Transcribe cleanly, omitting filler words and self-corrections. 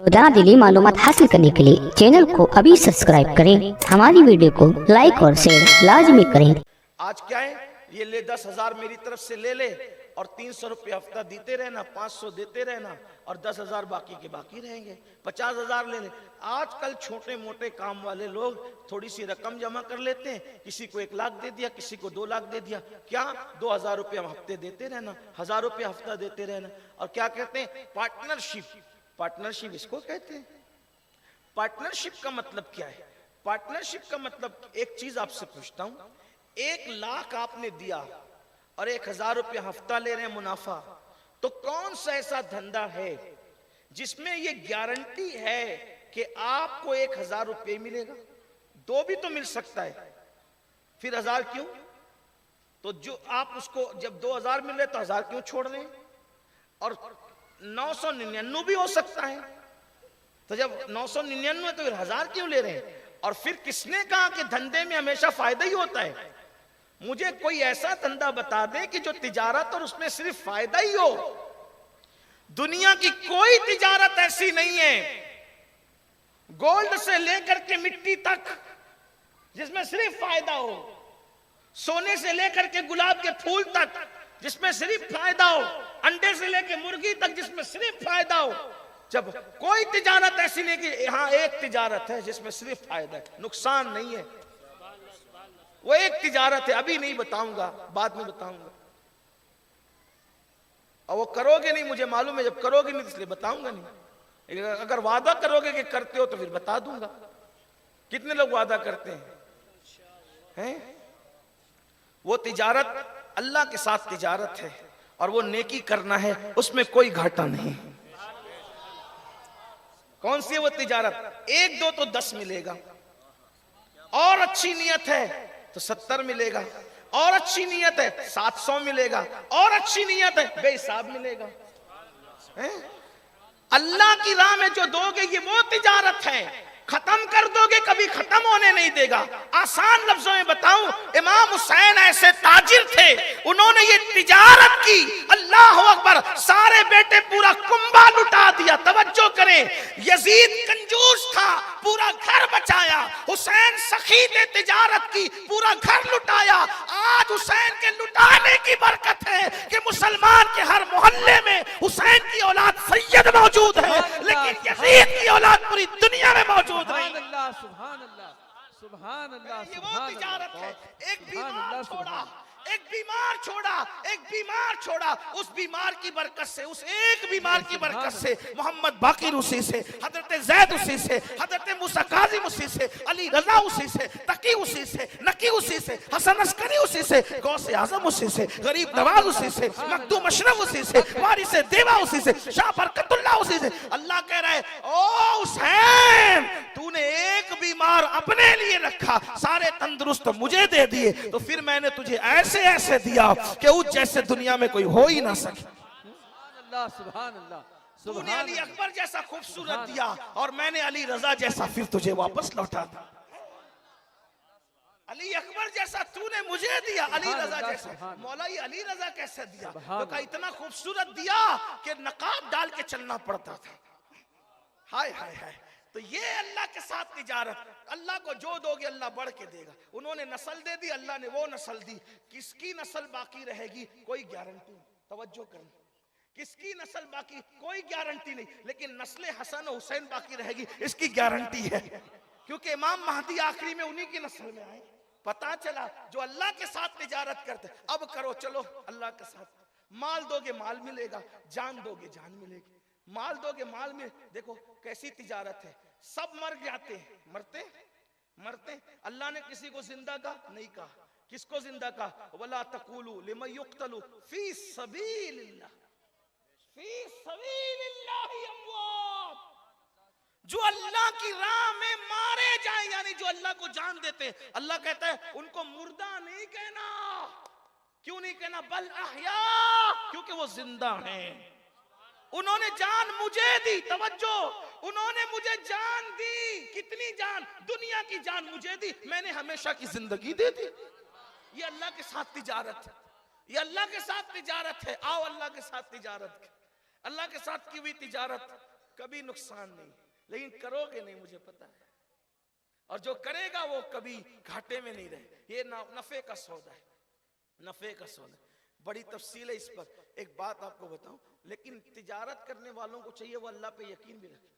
रोजाना दिली मालूमात हासिल करने के लिए चैनल को अभी सब्सक्राइब करें। हमारी वीडियो को लाइक और शेयर लाजमी करें। आज क्या है, ये ले 10,000 मेरी तरफ से ले ले और 300 रुपये हफ्ता देते रहना, 500 देते रहना और 10,000 बाकी के बाकी रहेंगे। 50,000 ले ले। आजकल छोटे मोटे काम वाले लोग थोड़ी सी रकम जमा कर लेते हैं, किसी को 1 लाख दे दिया, किसी को 2 लाख दे दिया, क्या 2,000 रुपये हफ्ते देते रहना, 1,000 रुपये हफ्ता देते रहना। और क्या कहते हैं, पार्टनरशिप। पार्टनरशिप इसको कहते हैं। पार्टनरशिप का मतलब क्या है? पार्टनरशिप का मतलब, एक चीज आपसे पूछता हूं, 1 लाख आपने दिया और 1,000 रुपये हफ्ता ले रहे हैं मुनाफा, तो कौन सा ऐसा धंधा है जिसमें ये गारंटी है कि आपको 1,000 रुपये मिलेगा? 2 भी तो मिल सकता है, फिर 1,000 क्यों? तो जो आप उसको जब 2,000 मिल रहे तो 1,000 क्यों छोड़ रहे हैं? और 999 भी हो सकता है, तो जब 999 तो फिर 1,000 क्यों ले रहे हैं? और फिर किसने कहा कि धंधे में हमेशा फायदा ही होता है? मुझे कोई ऐसा धंधा बता दे कि जो तिजारत और उसमें सिर्फ फायदा ही हो। दुनिया की कोई तिजारत ऐसी नहीं है, गोल्ड से लेकर के मिट्टी तक, जिसमें सिर्फ फायदा हो, सोने से लेकर के गुलाब के फूल तक जिसमें सिर्फ फायदा हो, अंडे से लेकर मुर्गी तक जिसमें सिर्फ फायदा हो। जब कोई तिजारत ऐसी नहीं कि यहां एक तिजारत है जिसमें सिर्फ फायदा है, नुकसान नहीं है, वो एक तिजारत है। अभी नहीं बताऊंगा, बाद में बताऊंगा। और वो करोगे नहीं, मुझे मालूम है, जब करोगे नहीं इसलिए बताऊंगा नहीं। अगर वादा करोगे कि करते हो तो फिर बता दूंगा। कितने लोग वादा करते हैं? वो तिजारत अल्लाह के साथ तिजारत है और वो नेकी करना है, उसमें कोई घाटा नहीं। कौन सी है वो तिजारत? 1 2 तो 10 मिलेगा, और अच्छी नियत है तो 70 मिलेगा, और अच्छी नियत है 700 मिलेगा, और अच्छी नियत है बेहिसाब मिलेगा। अल्लाह की राह में जो दोगे ये वो तिजारत है, खत्म कर दोगे कभी खत्म होने नहीं देगा। आसान लफ्जों में बताऊं, इमाम हुसैन ऐसे ताजिर थे, उन्होंने ये तिजारत की, अल्लाह अकबर, सारे बेटे पूरा कुंभा लुटा दिया। तवज्जो करें, यजीद कंजूस था, पूरा घर बचाया। हुसैन सखी थे, तिजारत की, पूरा घर लुटाया। आज हुसैन के लुटाने की बरकत है कि मुसलमान के हर मोहल्ले में हुसैन की औलाद सैयद मौजूद है, लेकिन यजीद की औलाद पूरी दुनिया में मौजूद नहीं। सुभान अल्लाह, सुभान अल्लाह। ये वो तिजारत है। एक बीमार छोड़ा, एक बीमार छोड़ा, एक बीमार छोड़ा, उस बीमार की बरकत से, उस एक बीमार की बरकत से मोहम्मद बाकिर उसी से, हजरत जैद उसी से, हजरत मूसा काजिम उसी से, अली रजा उसी से, तकी उसी से, नकी उसी से, हसन अस्करी उसी से, गौसे आजम उसी से, गरीब नवाज उसी से, मखदूम अशरफ उसी से, वारिस देवा उसी से, शाह बरकतुल्लाह उसी से। अल्लाह कह रहा है, ओ हुसैन, तूने एक बीमार अपने लिए रखा, सारे तंदुरुस्त मुझे दे दिए, तो फिर मैंने तुझे ऐसे दिया कि उस जैसे दुनिया में कोई हो ही ना सके। सुभान अल्लाह। तूने अली अकबर जैसा खूबसूरत दिया और मैंने अली रजा जैसा फिर तुझे वापस लौटा दिया। अली अकबर जैसा तूने मुझे दिया, अली रजा जैसा। मौला ये अली रजा कैसे दिया? तो कहा इतना खूबसूरत दिया कि नकाब डाल के चलना पड़ता था। हाय हाय हाय। तो ये अल्लाह के साथ तिजारत, अल्लाह को जो दोगे अल्लाह बढ़ के देगा। उन्होंने नस्ल दे दी, अल्लाह ने वो नस्ल दी। किसकी नस्ल बाकी रहेगी कोई गारंटी नहीं। तवज्जो करना, किसकी नस्ल बाकी कोई गारंटी नहीं, लेकिन नस्ल हसन और हुसैन बाकी रहेगी, इसकी गारंटी है, क्योंकि इमाम महदी आखिरी में उन्हीं की नस्ल में आए। पता चला जो अल्लाह के साथ तिजारत करते, अब करो चलो अल्लाह के साथ। माल दोगे माल मिलेगा, जान दोगे जान मिलेगी। माल दोगे माल में, देखो कैसी तिजारत है। सब मर जाते हैं, मरते मरते। अल्लाह ने किसी को जिंदा कहा नहीं कहा। किसको जिंदा कहा? वला तकुलू लिमन युक्तलू फी सबीलिल्लाह, फी सबीलिल्लाह अमवात। जो अल्लाह की राह में मारे जाए, यानी जो अल्लाह को जान देते हैं, अल्लाह कहता है उनको मुर्दा नहीं कहना। क्यों नहीं कहना? बल अहया, क्योंकि वो जिंदा हैं। उन्होंने जान मुझे दी, तवज्जो, उन्होंने मुझे जान दी। कितनी जान? दुनिया की जान मुझे दी, मैंने हमेशा की जिंदगी दे दी। ये अल्लाह के साथ तिजारत है, ये अल्लाह के साथ तिजारत है। आओ अल्लाह के साथ तिजारत, अल्लाह के साथ की हुई तिजारत कभी नुकसान नहीं, लेकिन करोगे नहीं मुझे पता है, और जो करेगा वो कभी घाटे में नहीं रहे। ये नफे का सौदा है, नफे का सौदा। बड़ी तफसील है इस पर। एक बात आपको बताऊं, लेकिन तिजारत करने वालों को चाहिए वो अल्लाह पे यकीन भी रखें।